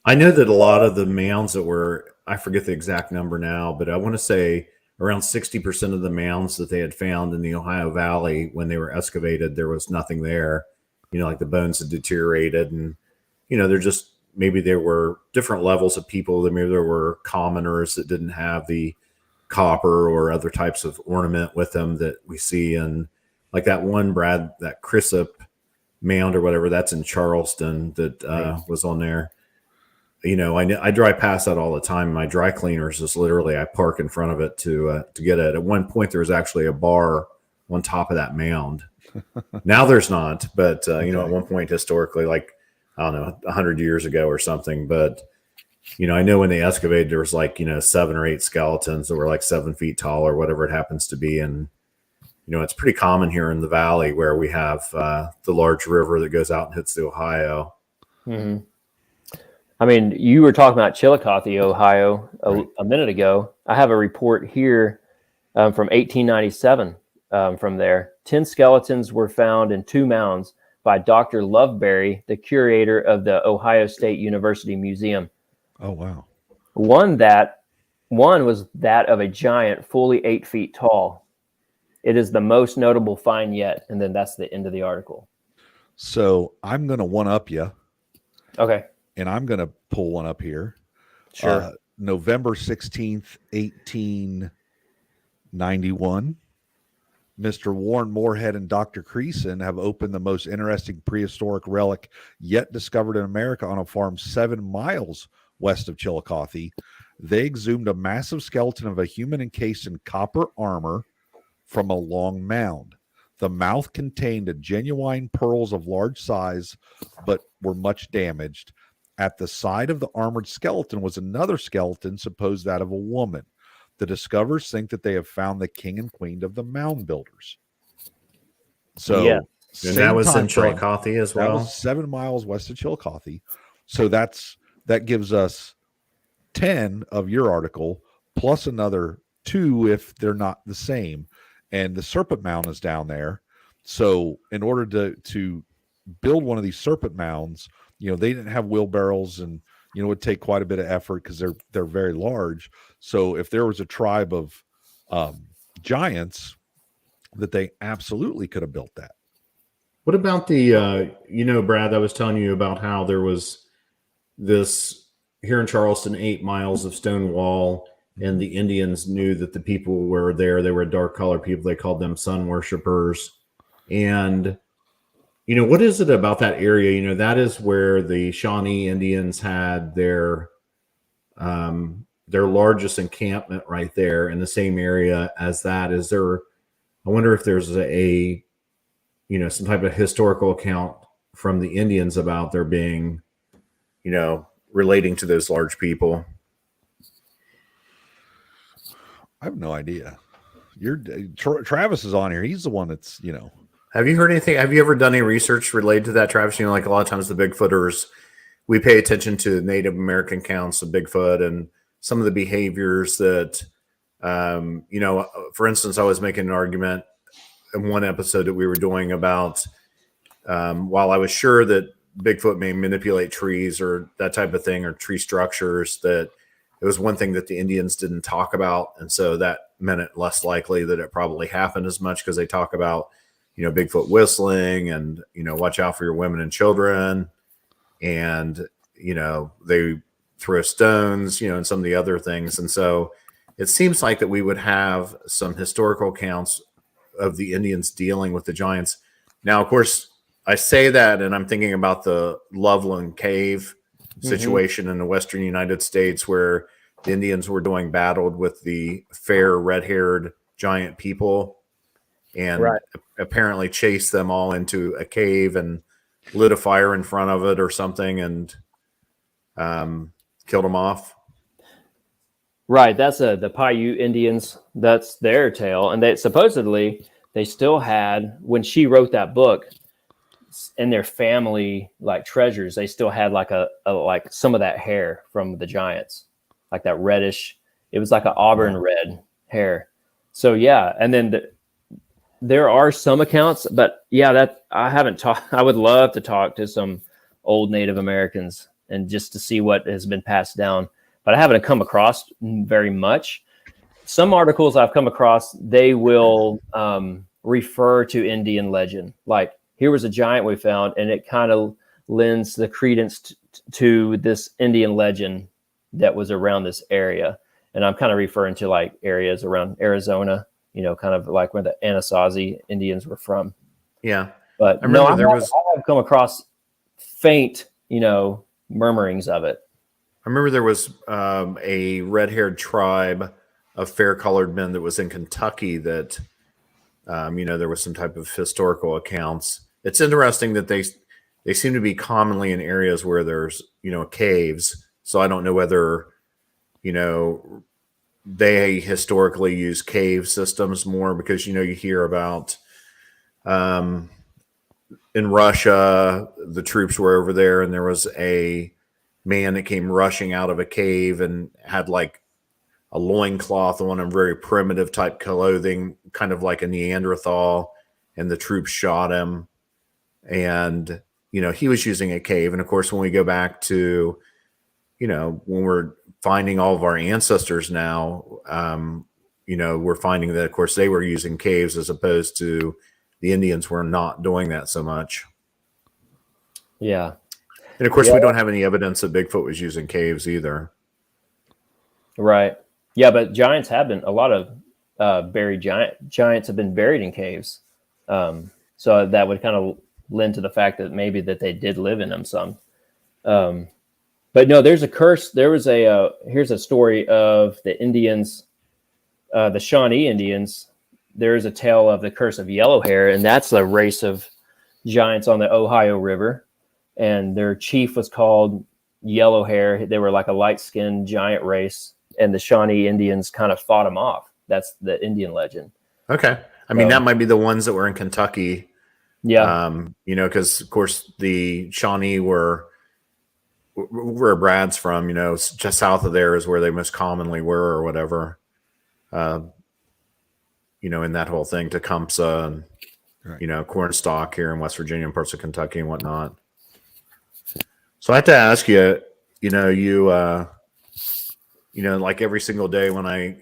I know that a lot of the mounds that were, I forget the exact number now, but I want to say around 60% of the mounds that they had found in the Ohio Valley when they were excavated, there was nothing there. You know, like the bones had deteriorated, and, you know, they're just maybe there were different levels of people. Maybe there were commoners that didn't have the copper or other types of ornament with them that we see in, like that one, Brad, that Chrysip mound or whatever, that's in Charleston that was on there. You know, I drive past that all the time. My dry cleaners is literally, I park in front of it to get it. At one point, there was actually a bar on top of that mound. Now there's not, but you know, at one point historically, like, I don't know, 100 years ago or something. But, you know, I know when they excavated, there was like, you know, 7 or 8 skeletons that were like 7 feet tall or whatever it happens to be. And, you know, it's pretty common here in the valley where we have the large river that goes out and hits the Ohio. Mm-hmm. I mean, you were talking about Chillicothe, Ohio, a minute ago. I have a report here from 1897 from there. 10 skeletons were found in 2 mounds by Dr. Loveberry, the curator of the Ohio State University Museum. Oh, wow. One was that of a giant fully 8 feet tall. It is the most notable find yet. And then that's the end of the article. So I'm going to one-up you. Okay. And I'm going to pull one up here. Sure. November 16th, 1891. Mr. Warren Moorhead and Dr. Creason have opened the most interesting prehistoric relic yet discovered in America on a farm 7 miles west of Chillicothe. They exhumed a massive skeleton of a human encased in copper armor from a long mound. The mouth contained a genuine pearls of large size, but were much damaged. At the side of the armored skeleton was another skeleton, supposed that of a woman. The discoverers think that they have found the king and queen of the mound builders. So, yeah. And that was in Chillicothe as well. That was 7 miles west of Chillicothe. So that gives us 10 of your article, plus another 2 if they're not the same. And the serpent mound is down there. So in order to build one of these serpent mounds, you know, they didn't have wheelbarrows, and you know, it would take quite a bit of effort because they're very large. So if there was a tribe of giants, that they absolutely could have built that. What about the you know, Brad, I was telling you about how there was this here in Charleston, 8 miles of stone wall, and the Indians knew that the people were there. They were dark colored people. They called them sun worshipers. And you know, what is it about that area? You know, that is where the Shawnee Indians had their largest encampment right there in the same area as that. Is there, I wonder if there's a you know, some type of historical account from the Indians about there being, you know, relating to those large people. I have no idea. Travis is on here. He's the one that's, you know. Have you heard anything? Have you ever done any research related to that, Travis? You know, like a lot of times the Bigfooters, we pay attention to Native American counts of Bigfoot and some of the behaviors that, you know, for instance, I was making an argument in one episode that we were doing about, while I was sure that Bigfoot may manipulate trees or that type of thing, or tree structures, that it was one thing that the Indians didn't talk about. And so that meant it less likely that it probably happened as much, because they talk about, you know, Bigfoot whistling and, you know, watch out for your women and children. And, you know, they throw stones, you know, and some of the other things. And so it seems like that we would have some historical accounts of the Indians dealing with the giants. Now, of course, I say that, and I'm thinking about the Loveland Cave situation in the Western United States, where the Indians were doing battled with the fair red-haired giant people, and apparently chased them all into a cave and lit a fire in front of it or something, and killed them off. Right. That's the Paiute Indians. That's their tale. And they supposedly, they still had, when she wrote that book, in their family, like treasures, they still had like a like some of that hair from the giants, like that reddish. It was like an auburn red hair. So yeah. And then there are some accounts, but yeah, that I haven't talked. I would love to talk to some old Native Americans and just to see what has been passed down, but I haven't come across very much. Some articles I've come across, they will refer to Indian legend. Like, here was a giant we found, and it kind of lends the credence to this Indian legend that was around this area. And I'm kind of referring to like areas around Arizona, kind of like where the Anasazi Indians were from. Yeah. But I remember I have come across faint, murmurings of it. I remember there was a red-haired tribe of fair-colored men that was in Kentucky that, there was some type of historical accounts. It's interesting that they seem to be commonly in areas where there's, caves. So I don't know whether, they historically use cave systems more because, you hear about in Russia, the troops were over there and there was a man that came rushing out of a cave and had like a loincloth on and very primitive type clothing, kind of like a Neanderthal, and the troops shot him. And, he was using a cave. And of course, when we go back to, when we're finding all of our ancestors now, we're finding that, of course, they were using caves as opposed to the Indians were not doing that so much. Yeah. And of course, we don't have any evidence that Bigfoot was using caves either. Right. Yeah, but giants have been, a lot of buried giants have been buried in caves. So that would kind of lend to the fact that maybe that they did live in them some. But no, there's a curse. There was here's a story of the Indians, the Shawnee Indians. There's a tale of the curse of yellow hair, and that's a race of giants on the Ohio River. And their chief was called Yellow Hair. They were like a light-skinned giant race, and the Shawnee Indians kind of fought them off. That's the Indian legend. Okay. I mean, that might be the ones that were in Kentucky. Yeah. Because, of course, the Shawnee were where Brad's from, just south of there is where they most commonly were or whatever. In that whole thing, Tecumseh and, Right. Cornstalk here in West Virginia and parts of Kentucky and whatnot. So I have to ask you, like every single day when I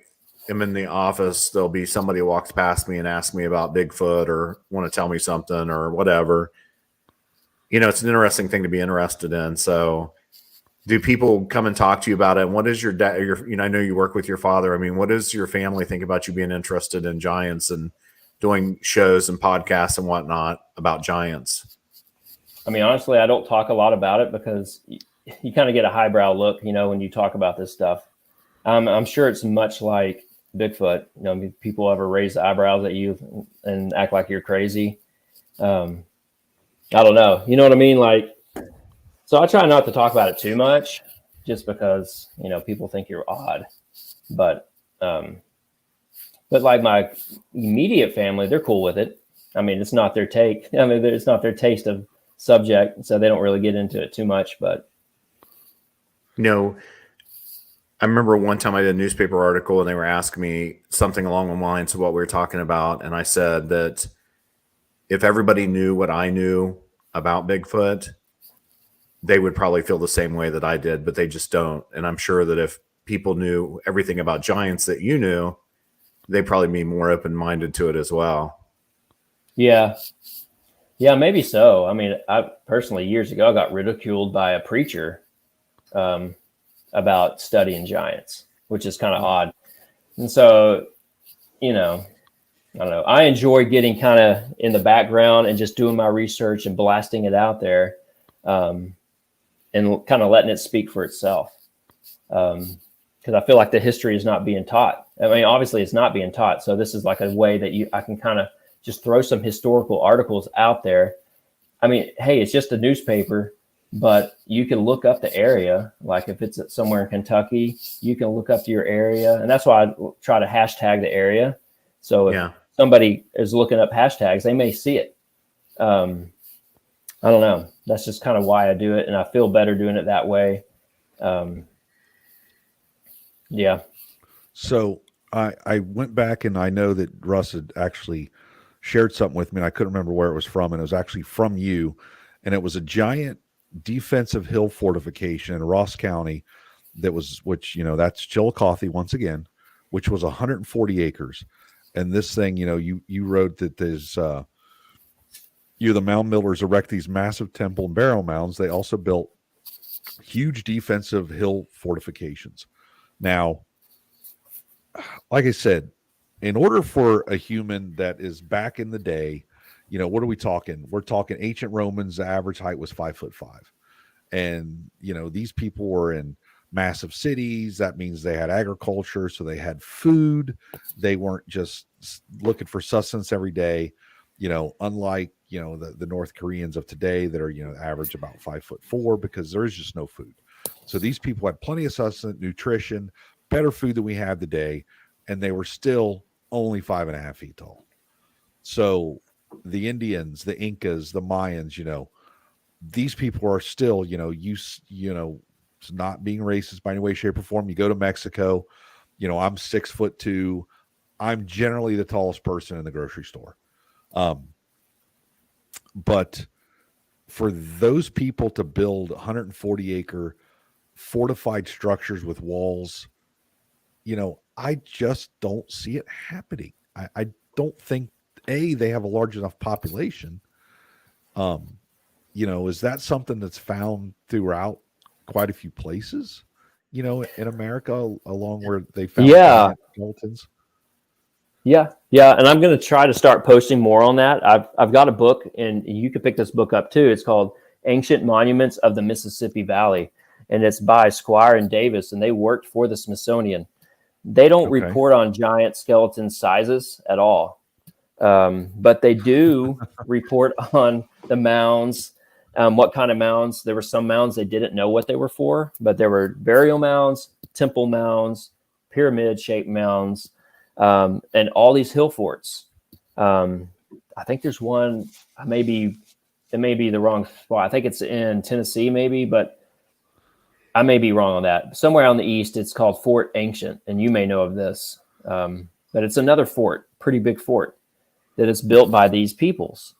am in the office, there'll be somebody who walks past me and asks me about Bigfoot or want to tell me something or whatever. It's an interesting thing to be interested in. So do people come and talk to you about it? And what is your dad? I know you work with your father. I mean, what does your family think about you being interested in giants and doing shows and podcasts and whatnot about giants? I mean, honestly, I don't talk a lot about it because you kind of get a highbrow look, when you talk about this stuff. I'm sure it's much like Bigfoot. People ever raise the eyebrows at you and act like you're crazy. I don't know. You know what I mean? Like, so I try not to talk about it too much just because, people think you're odd, but like my immediate family, they're cool with it. I mean, it's not their take. I mean, it's not their taste of subject, so they don't really get into it too much, but I remember one time I did a newspaper article and they were asking me something along the lines of what we were talking about. And I said that if everybody knew what I knew about Bigfoot, they would probably feel the same way that I did, but they just don't. And I'm sure that if people knew everything about giants that you knew, they'd probably be more open-minded to it as well. Yeah. Yeah, maybe so. I mean, I personally, years ago, I got ridiculed by a preacher about studying giants, which is kind of odd. And so, I don't know. I enjoy getting kind of in the background and just doing my research and blasting it out there, and kind of letting it speak for itself. Because I feel like the history is not being taught. I mean, obviously it's not being taught. So this is like a way that I can kind of just throw some historical articles out there. I mean, hey, it's just a newspaper, but you can look up the area. Like if it's somewhere in Kentucky, you can look up to your area. And that's why I try to hashtag the area. So if somebody is looking up hashtags, they may see it. I don't know. That's just kind of why I do it. And I feel better doing it that way. Yeah. So I went back and I know that Russ had actually shared something with me and I couldn't remember where it was from. And it was actually from you. And it was a giant defensive hill fortification in Ross County that's Chillicothe once again, which was 140 acres. And this thing, you wrote that there's, the mound builders erect these massive temple and burial mounds. They also built huge defensive hill fortifications. Now, like I said, in order for a human that is back in the day, what are we talking? We're talking ancient Romans. The average height was 5'5", and these people were in massive cities. That means they had agriculture, so they had food. They weren't just looking for sustenance every day. Unlike the North Koreans of today that are average about 5'4", because there is just no food. So these people had plenty of sustenance, nutrition, better food than we have today, and they were still only 5.5 feet tall. So the Indians, the Incas, the Mayans, these people are still, not being racist by any way, shape, or form. You go to Mexico, I'm 6'2". I'm generally the tallest person in the grocery store. But for those people to build 140-acre fortified structures with walls, I just don't see it happening. I don't think they have a large enough population. Is that something that's found throughout quite a few places, in America, along where they found giant skeletons? Yeah. And I'm going to try to start posting more on that. I've got a book, and you could pick this book up too. It's called Ancient Monuments of the Mississippi Valley, and it's by Squire and Davis, and they worked for the Smithsonian. They don't report on giant skeleton sizes at all. But they do report on the mounds, what kind of mounds. There were some mounds they didn't know what they were for, but there were burial mounds, temple mounds, pyramid-shaped mounds, and all these hill forts. I think there's one, it may be the wrong spot. I think it's in Tennessee maybe, but I may be wrong on that. Somewhere on the east, it's called Fort Ancient, and you may know of this. But it's another fort, pretty big fort, that is built by these peoples.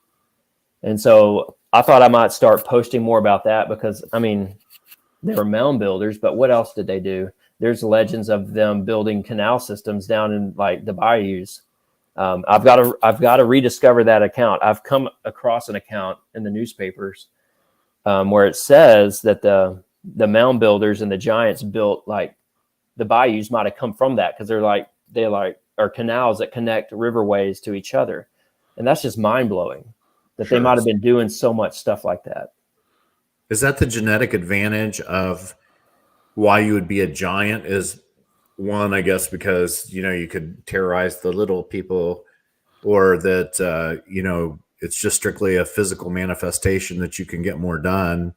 And so I thought I might start posting more about that because, they were mound builders, but what else did they do? There's legends of them building canal systems down in like the bayous. I've got to rediscover that account. I've come across an account in the newspapers where it says that the mound builders and the giants built like the bayous might have come from that because they are canals that connect riverways to each other. And that's just mind blowing that they might have been doing so much stuff like that. Is that the genetic advantage of why you would be a giant? Is one, I guess, because, you could terrorize the little people, or that, it's just strictly a physical manifestation that you can get more done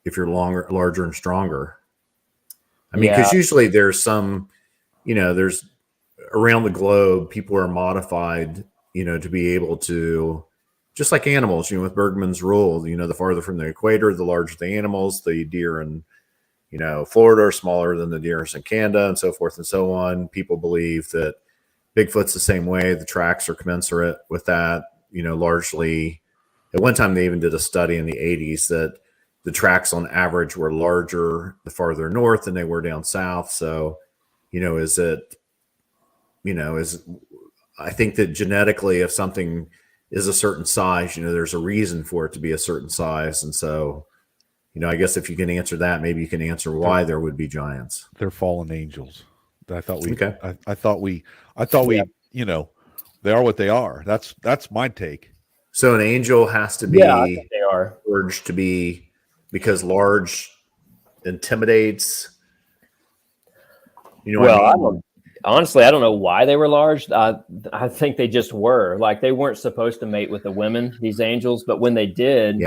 if you're larger and stronger. Because usually there's some, there's around the globe, people are modified, to be able to, just like animals, with Bergman's rule, the farther from the equator, the larger the animals. The deer in, Florida are smaller than the deer in Canada, and so forth and so on. People believe that Bigfoot's the same way. The tracks are commensurate with that, largely. At one time, they even did a study in the 80s that the tracks on average were larger the farther north than they were down south. So, I think that genetically, if something is a certain size, there's a reason for it to be a certain size. And so, I guess if you can answer that, maybe you can answer why there would be giants. They're fallen angels. I thought we, okay. I thought we, they are what they are. That's my take. So an angel has to be I think they are urged to be, because large intimidates. Honestly, I don't know why they were large. I think they just were. Like, they weren't supposed to mate with the women, these angels, but when they did,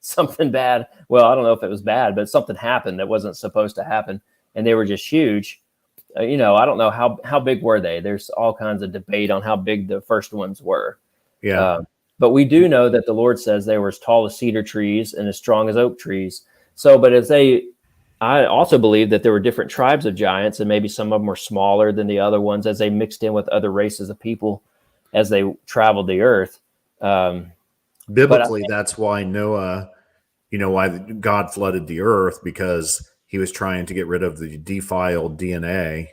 something bad. Well, I don't know if it was bad, but something happened that wasn't supposed to happen, and they were just huge. I don't know how big were they. There's all kinds of debate on how big the first ones were. Yeah. But we do know that the Lord says they were as tall as cedar trees and as strong as oak trees. So, but I also believe that there were different tribes of giants, and maybe some of them were smaller than the other ones as they mixed in with other races of people as they traveled the earth. Biblically, that's why Noah, why God flooded the earth, because he was trying to get rid of the defiled DNA.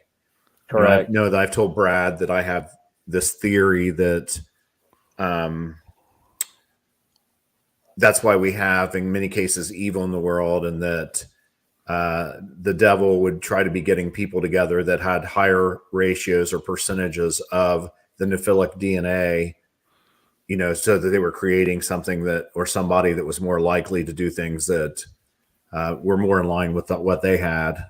Correct. I know that I've told Brad that I have this theory that that's why we have, in many cases, evil in the world, and that the devil would try to be getting people together that had higher ratios or percentages of the nephilic DNA, so that they were creating something or somebody that was more likely to do things that were more in line with what they had.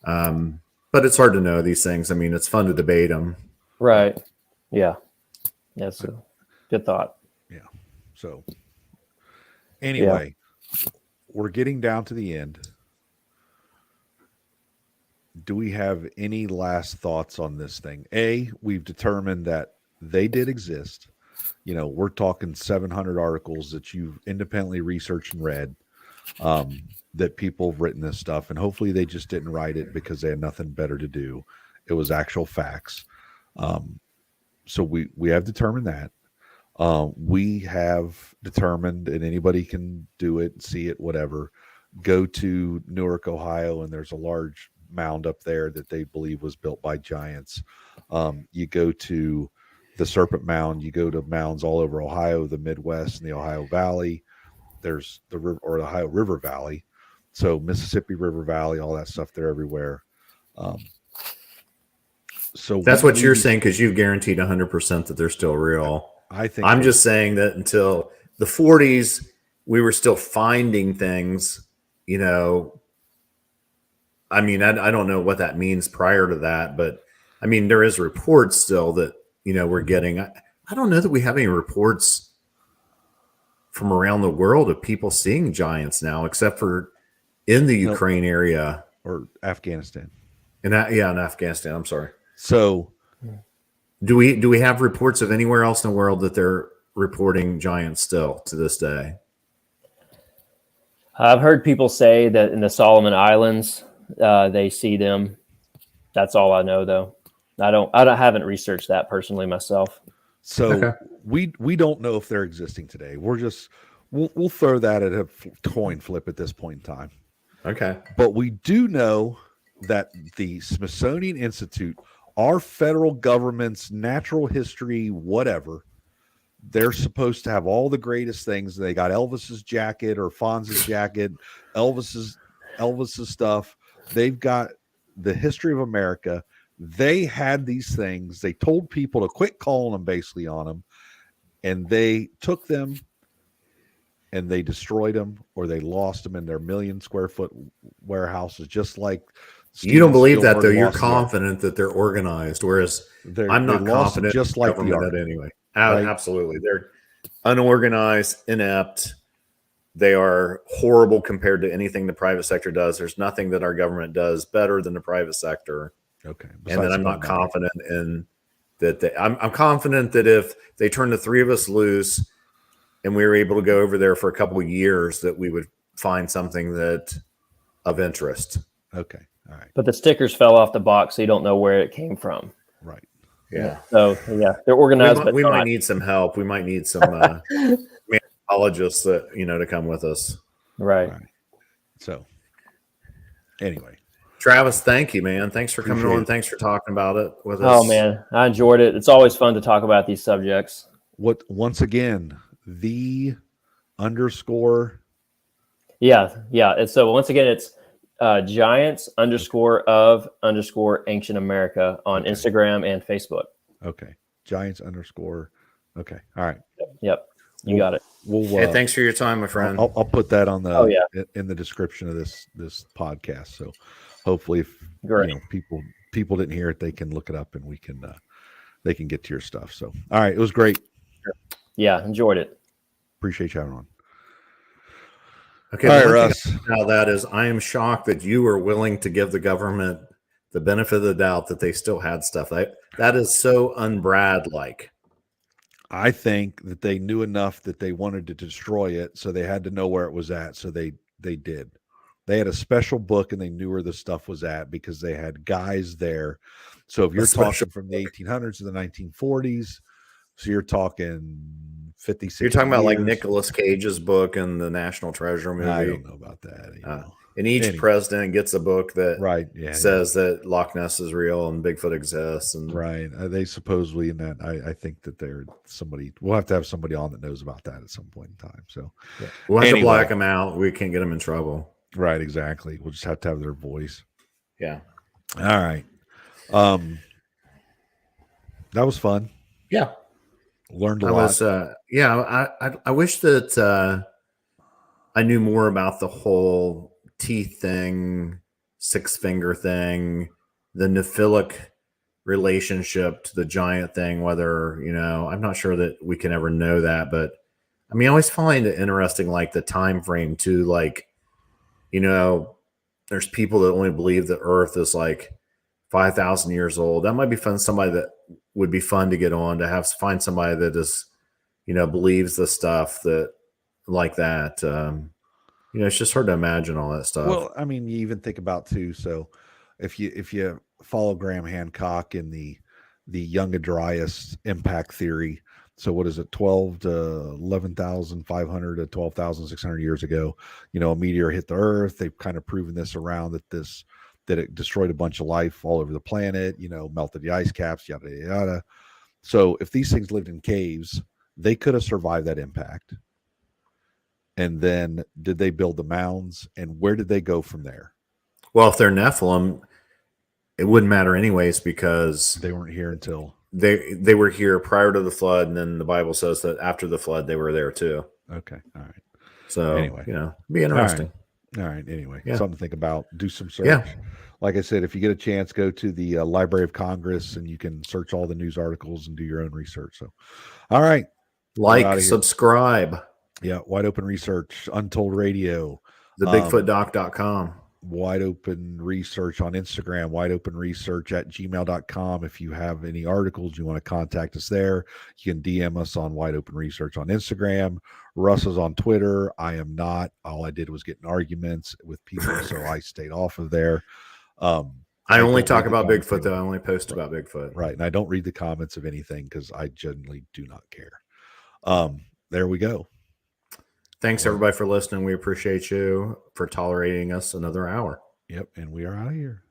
But it's hard to know these things. I mean, it's fun to debate them. Right. Yeah. That's a good thought. Yeah. So anyway, we're getting down to the end. Do we have any last thoughts on this thing? We've determined that they did exist. We're talking 700 articles that you've independently researched and read, that people have written this stuff, and hopefully they just didn't write it because they had nothing better to do. It was actual facts. So we have determined that. We have determined, and anybody can do it, see it, whatever. Go to Newark, Ohio, and there's a large mound up there that they believe was built by giants. You go to the Serpent Mound, you go to mounds all over Ohio, the Midwest, and the Ohio Valley. There's the river, or the Ohio River Valley. So Mississippi River Valley, all that stuff, they're everywhere. So that's what you're saying, because you've guaranteed 100% that they're still real. I think I'm just saying that until the 40s, we were still finding things, I mean, I don't know what that means prior to that, but I mean, there is reports still that, we're getting. I don't know that we have any reports from around the world of people seeing giants now, except for in the Ukraine area or Afghanistan. In Afghanistan. I'm sorry. So do we have reports of anywhere else in the world that they're reporting giants still to this day? I've heard people say that in the Solomon Islands, they see them. That's all I know, though. I haven't researched that personally myself. So okay. we don't know if they're existing today. We'll throw that at a coin flip at this point in time. Okay. But we do know that the Smithsonian Institute, our federal government's natural history, whatever, they're supposed to have all the greatest things. They got Elvis's jacket or Fonz's jacket, Elvis's stuff. They've got the history of America. They had these things. They told people to quit calling them basically on them, and they took them and they destroyed them, or they lost them in their 1 million square foot warehouses, just like you don't believe that, though. You're confident that they're organized, whereas I'm not confident, just like the that anyway. Right? Absolutely. They're unorganized, inept. They are horrible compared to anything the private sector does. There's nothing that our government does better than the private sector. Okay. And then I'm not confident in that. I'm confident that if they turn the three of us loose and we were able to go over there for a couple of years, that we would find something that of interest. Okay. All right. But the stickers fell off the box, so you don't know where it came from. Right. Yeah. So they're organized. We might need some help. We might need some manchaeologists that to come with us. Right. So anyway, Travis, thank you, man. Thanks for coming on. Thanks for talking about it with us. Oh man, I enjoyed it. It's always fun to talk about these subjects. Once again, the _ Yeah. And so once again, it's giants _ ancient America on Instagram and Facebook. Okay. Giants _ Okay. All right. Yep. You got it. Hey, thanks for your time, my friend. I'll put that on in the description of this podcast. So hopefully if people didn't hear it, they can look it up and they can get to your stuff. So, all right. It was great. Yeah. Enjoyed it. Appreciate you having on. Okay. All right, Russ. Now that is, I am shocked that you were willing to give the government the benefit of the doubt that they still had stuff. That is so un-Brad-like. I think that they knew enough that they wanted to destroy it, so they had to know where it was at. So they did. They had a special book, and they knew where the stuff was at because they had guys there. So if you're talking from the 1800s to the 1940s, so you're talking 56. You're talking about like Nicolas Cage's book and the National Treasure movie. I don't know about that. And each president gets a book that says that Loch Ness is real and Bigfoot exists. And they supposedly in that. I think that they're somebody. We'll have to have somebody on that knows about that at some point in time. So we'll have to black them out. We can't get them in trouble. Right, exactly. We'll just have to have their voice. Yeah. All right. That was fun. Yeah. Learned a I lot. was, I wish that I knew more about the whole teeth thing, six finger thing, the nephilic relationship to the giant thing. Whether, I'm not sure that we can ever know that, but I mean, I always find it interesting, like the time frame too. Like, there's people that only believe the Earth is like 5,000 years old. That might be fun. Somebody that would be fun to get on to find somebody that is, believes the stuff that like that. It's just hard to imagine all that stuff. Well, I mean, you even think about too. So, if you follow Graham Hancock in the Young Dryas impact theory, so what is it, 12 to 11,500 to 12,600 years ago? A meteor hit the Earth. They've kind of proven this around that it destroyed a bunch of life all over the planet. Melted the ice caps, yada yada yada. So, if these things lived in caves, they could have survived that impact. And then did they build the mounds, and where did they go from there? Well, if they're Nephilim, it wouldn't matter anyways, because They weren't here until they were here prior to the flood, and then the Bible says that after the flood they were there too. okay. All right. So Anyway. it'd be interesting. All right. Anyway, Yeah. something to think about. Do some search. Yeah. Like I said, if you get a chance, go to the Library of Congress, and you can search all the news articles and do your own research. So, all right. Like, subscribe. Yeah. Wide Open Research, Untold Radio, The BigfootDoc.com. Wide Open Research on Instagram, wideopenresearch@gmail.com. If you have any articles you want to contact us there, you can DM us on Wide Open Research on Instagram. Russ is on Twitter. I am not. All I did was get in arguments with people, so I stayed off of there. I only talk about Bigfoot, though. I only post about Bigfoot. Right. And I don't read the comments of anything because I generally do not care. There we go. Thanks, everybody, for listening. We appreciate you for tolerating us another hour. Yep. And we are out of here.